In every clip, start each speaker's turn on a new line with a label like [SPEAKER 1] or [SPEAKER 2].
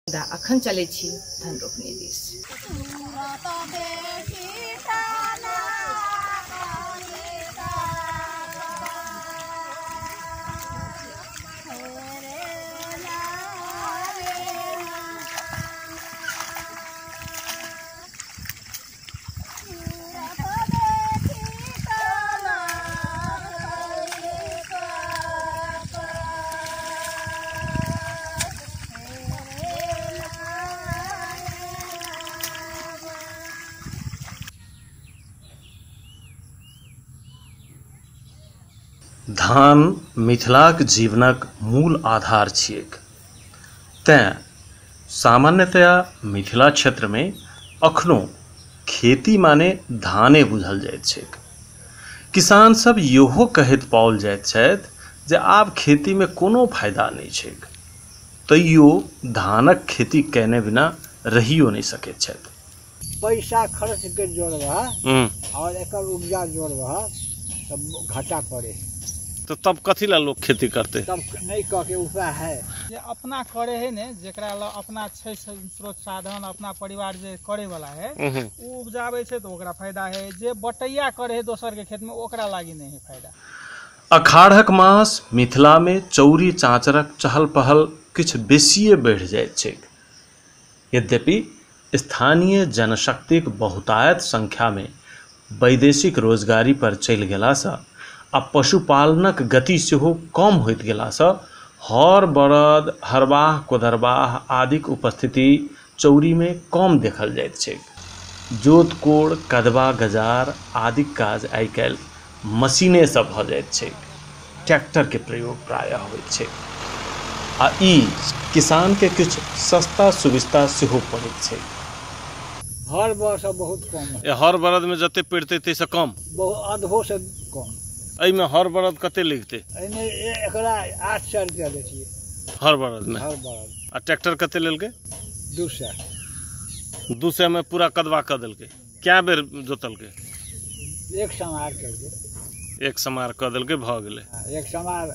[SPEAKER 1] अखन चले छी धान रोपनी दिस।
[SPEAKER 2] धान मिथिलाक जीवनक मूल आधार छियैक। तें सामान्यतया मिथिला क्षेत्र में अखनो खेती माने धाने बुझल जाइत छैक। किसान सब इहो कहैत पाओल जाइत छथि जे आब खेती में कोनो फायदा नहीं छैक, तैयो धानक खेती केने बिना रहियो नहीं सकैत छथि।
[SPEAKER 3] पैसा खर्च के जोड़बा और एकर उपजा जोड़बा तब घाटा पड़े,
[SPEAKER 2] तो तब कथी ला लोग खेती करते?
[SPEAKER 3] तब नहीं कह के उपाय है
[SPEAKER 4] जे अपना करे है ने, जेकरा ला अपना छै स्रोत साधन, अपना परिवार जे करे वाला है वो उपजावे छै तो ओकरा फायदा है। जे बटैया करे है दोसर के खेत में ओकरा लागी नहीं है फायदा।
[SPEAKER 2] अखाढ़क मास मिथिला में चौरी चाँचरक चहल पहल किछ बेसिए बढ़ि जाइत छैक। यद्यपि स्थानीय जनशक्तिक बहुतायत संख्या में वैदेशिक रोजगारी पर चलि गेलासँ आ पशुपालनक गति सेहो कम होइत गेलासँ हर बरद, हरबाह, कोदरबाह आदिक उपस्थिति चौरी में कम देखल जाइत छैक। जोत कोड़, कदबा, गजार आदिक काज आइ काल्हि मशीने से भऽ जाइत छैक। ट्रैक्टर के प्रयोग प्रायः होइत छैक आ ई किसान के किछु सस्ता सुविस्ता सेहो पड़ैत छैक।
[SPEAKER 3] हर वर्ष बहुत कम है।
[SPEAKER 2] हर बरद में जते पड़ते तैसे कम,
[SPEAKER 3] बहुत आधो से कम।
[SPEAKER 2] एहिमे हर बरद कते लगते?
[SPEAKER 3] एकरा 800 रुपया दै छियै
[SPEAKER 2] हर बरद में।
[SPEAKER 3] हर बरद।
[SPEAKER 2] आ ट्रैक्टर कते लेलकै?
[SPEAKER 3] 200।
[SPEAKER 2] 200 में पूरा कदवा कर देलकै। क्या बेर जोतलकै?
[SPEAKER 3] एक समार करके।
[SPEAKER 2] एक समार कर देलकै, भऽ गेलै।
[SPEAKER 3] एक समार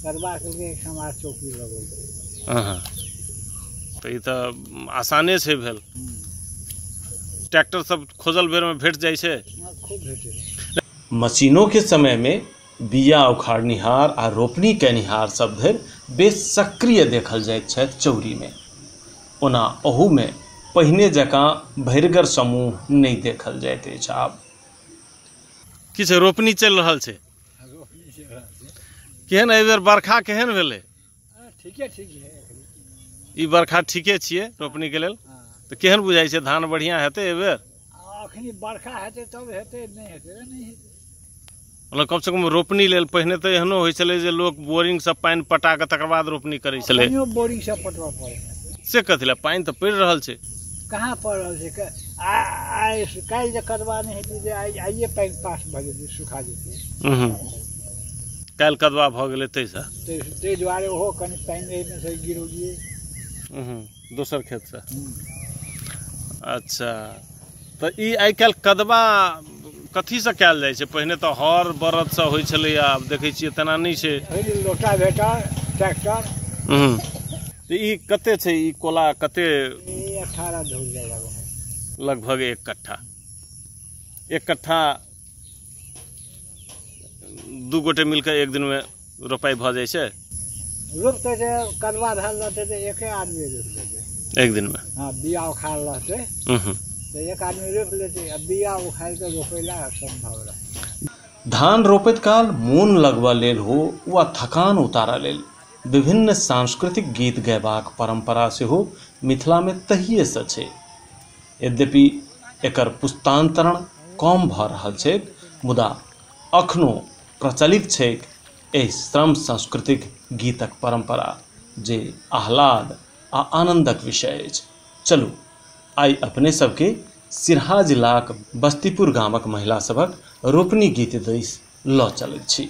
[SPEAKER 3] कदवा करके, एक समार चौकी लगेलकै।
[SPEAKER 2] हाँ, तो ई तऽ आसाने छै भेल। ट्रैक्टर सब खोजल बेर में भेट जाइ छै?
[SPEAKER 3] खूब भेटे।
[SPEAKER 2] मशीनों के समय में बिया उखाड़निहार आ रोपनी केनिहार सब धरि बेस सक्रिय देखल जाइत छथि चौरी में। ओना अहू में पहिने जकाँ भरिगर समूह नहीं देखल जाइत अछि। आब किछ रोपनी चलि रहल छै। केहन एहि बेर बरखा केहन भेलै?
[SPEAKER 3] ठीके ठीक है।
[SPEAKER 2] ई बरखा ठीके छियै रोपनी के लेल? तो केहन बुझाइ छै, धान बढ़िया हेतै एहि बेर?
[SPEAKER 3] अखनी बरखा हेतै तब हेतै, नहीं हेतै नहीं हेतै।
[SPEAKER 2] मतलब कम से कम रोपनी लेल पहिने तो एहनो होइ छलै जे लोक बोरिंग से पानी पटा के तकर बाद रोपनी करै छलै।
[SPEAKER 3] बोरिंग से पटवा पड़े
[SPEAKER 2] से कथी ला? पानी तो पड़ि रहल छै।
[SPEAKER 3] कहाँ पड़ रहल छै? आइ काल्हि जे कदवा नहीं हेतै जे आइए पानी पास भऽ जेतै, सुखा जेतै।
[SPEAKER 2] काल्हि कदवा भऽ गेलै तैसँ
[SPEAKER 3] ताहि दुआरे ओहो कनि पानि एहिमे से गिरौलियै
[SPEAKER 2] दोसर खेत से। अच्छा, तो ई आइ काल्हि कदवा कथी से कयल जाइ छै? पहिने तो हर बरद से होइ छलै, आब देखै छियै तेना नहीं छै।
[SPEAKER 3] लोटा भेटर ट्रैक्टर।
[SPEAKER 2] तो ई कते छै? ई कोला कते?
[SPEAKER 3] 18 धूल जाएगा
[SPEAKER 2] लगभग 1 कट्ठा। 1 कट्ठा 2 गोटे मिलकर एक दिन में रोपाई भऽ जाइ छै?
[SPEAKER 3] रोपते छै कदवा भेल रहतै तो एके आदमी रोप देतै
[SPEAKER 2] एक दिन में।
[SPEAKER 3] हाँ, बिया उखाड़ रहतै तो एक आदमी रोप लेते, बिया उखाड़ के रोपेला संभव रहे।
[SPEAKER 2] धान रोपैत काल मोन लगबा लेल हो वा थकान उतारा लेल विभिन्न सांस्कृतिक गीत गयबाक परंपरा सेहो मिथिला में तहिए से छै। यद्यपि एकर पुस्तांतरण कम भऽ रहल छै, मुदा अखनो प्रचलित छै एहि श्रम सांस्कृतिक गीतक परंपरा, जे आह्लाद आ आनंदक विषय अछि। चलू आइ अपने सबके सिरहा जिलाक बस्तीपुर गामक महिला सभक रोपनी गीत दिस लऽ चलैत छी।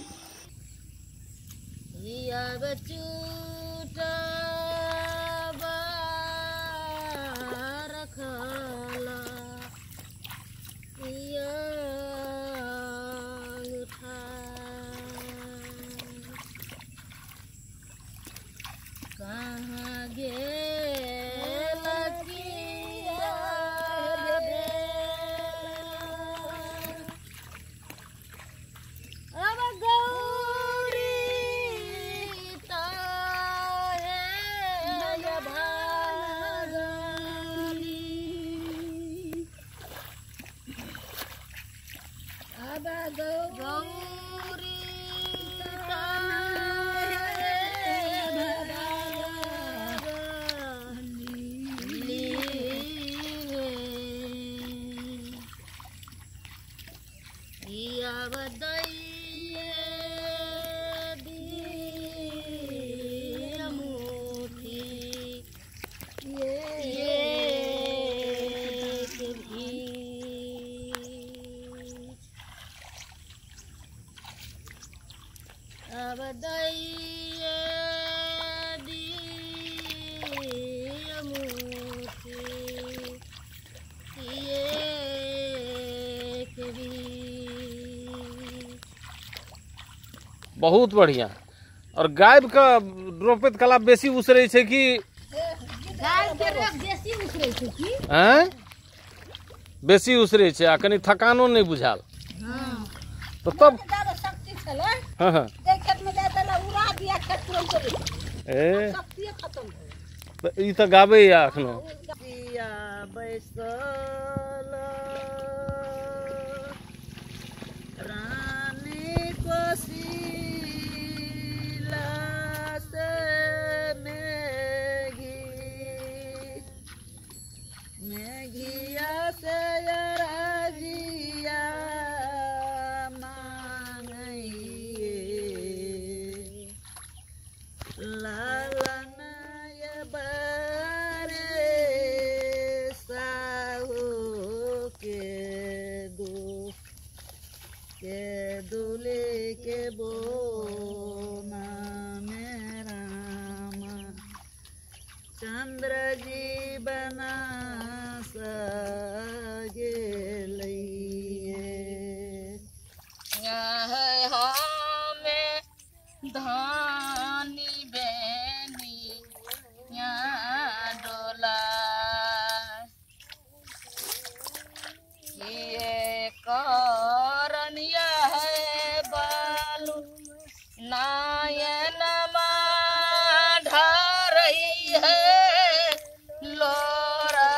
[SPEAKER 5] कहाँ गेल अब दैये दिए मोती एक बीच।
[SPEAKER 6] बहुत बढ़िया। और गाय का रोपित कला बेसी उसरे छे कि
[SPEAKER 5] गाय के रोप बेसी उसरे छै कि
[SPEAKER 6] हैं बेसी उसरे छे आ कनी थकानो नहीं बुझाल।
[SPEAKER 5] हां
[SPEAKER 6] तो तब
[SPEAKER 5] ज्यादा शक्ति छले।
[SPEAKER 6] हां हां
[SPEAKER 5] जे खेत में दे देला उड़ा दिया खेत तुरंत चले
[SPEAKER 6] ए
[SPEAKER 5] शक्ति खत्म हो।
[SPEAKER 6] तो ई तो गाबे या अखनो
[SPEAKER 5] दिया बैसल रानी कोसिला से मेघिया से राजिया मांगइए लालन ये बरे साहू के दूल्हे के बोना में रामा चंद्र जी बना सगे हमें धानी बेनी डोला ये करनिया है बालू नायन ढा रही है लोरा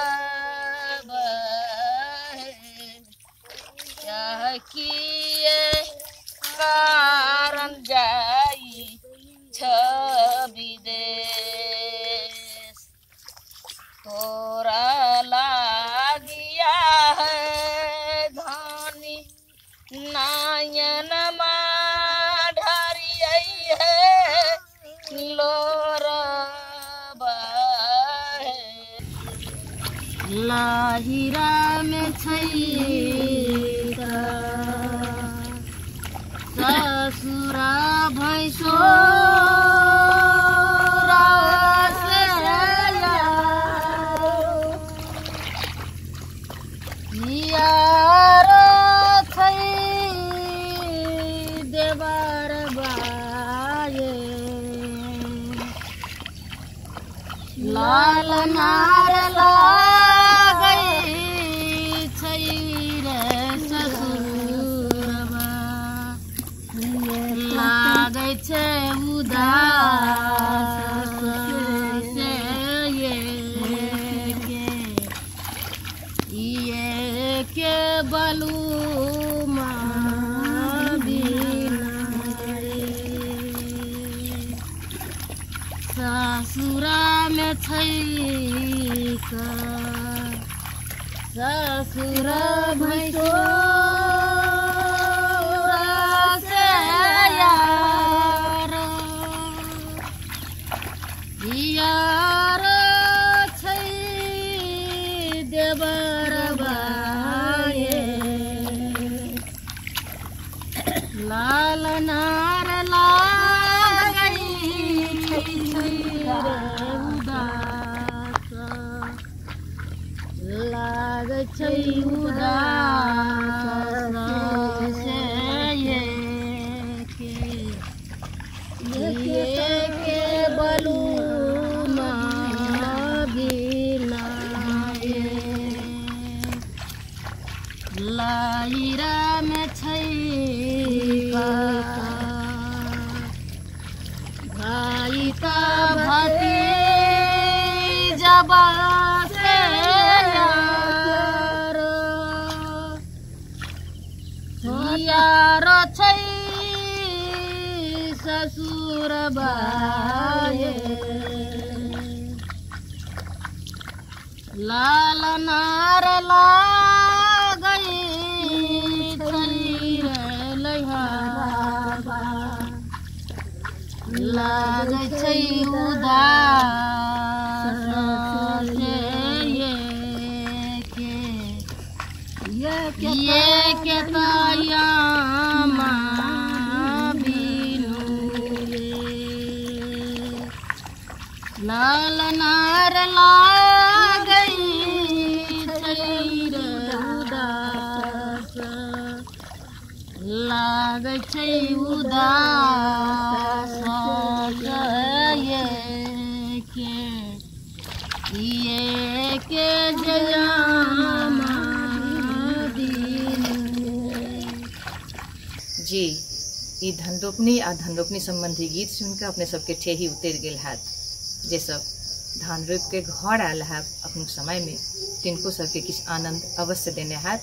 [SPEAKER 5] किए कारण जाई छवि देश तोरा लागिया है धानी नायन ढारी है लोरा लाहिरा में छैका ससुरा भैंसो यार छै देवर बाये लाल नार छे उदास से ये के बलू ससुरा में छैका ससुरा भैंसो यार छै देवर बाये लाल नार लागई उदास लाग छै उदास से ये के बलू लाहिरा में छैका भाई का भतीजबा से यार छै ससुर बाये लाल नार लाग छै उदास छै उदास ये के जयामा
[SPEAKER 1] जी ई धनरोपनी आ धनरोपनी संबंधी गीत सुनकर अपने सबके ठेही उतर गेल हैत जे सब धान रोपि के घर आयल है अपन समय में तिनको सबके किछु आनंद अवश्य देने हैत।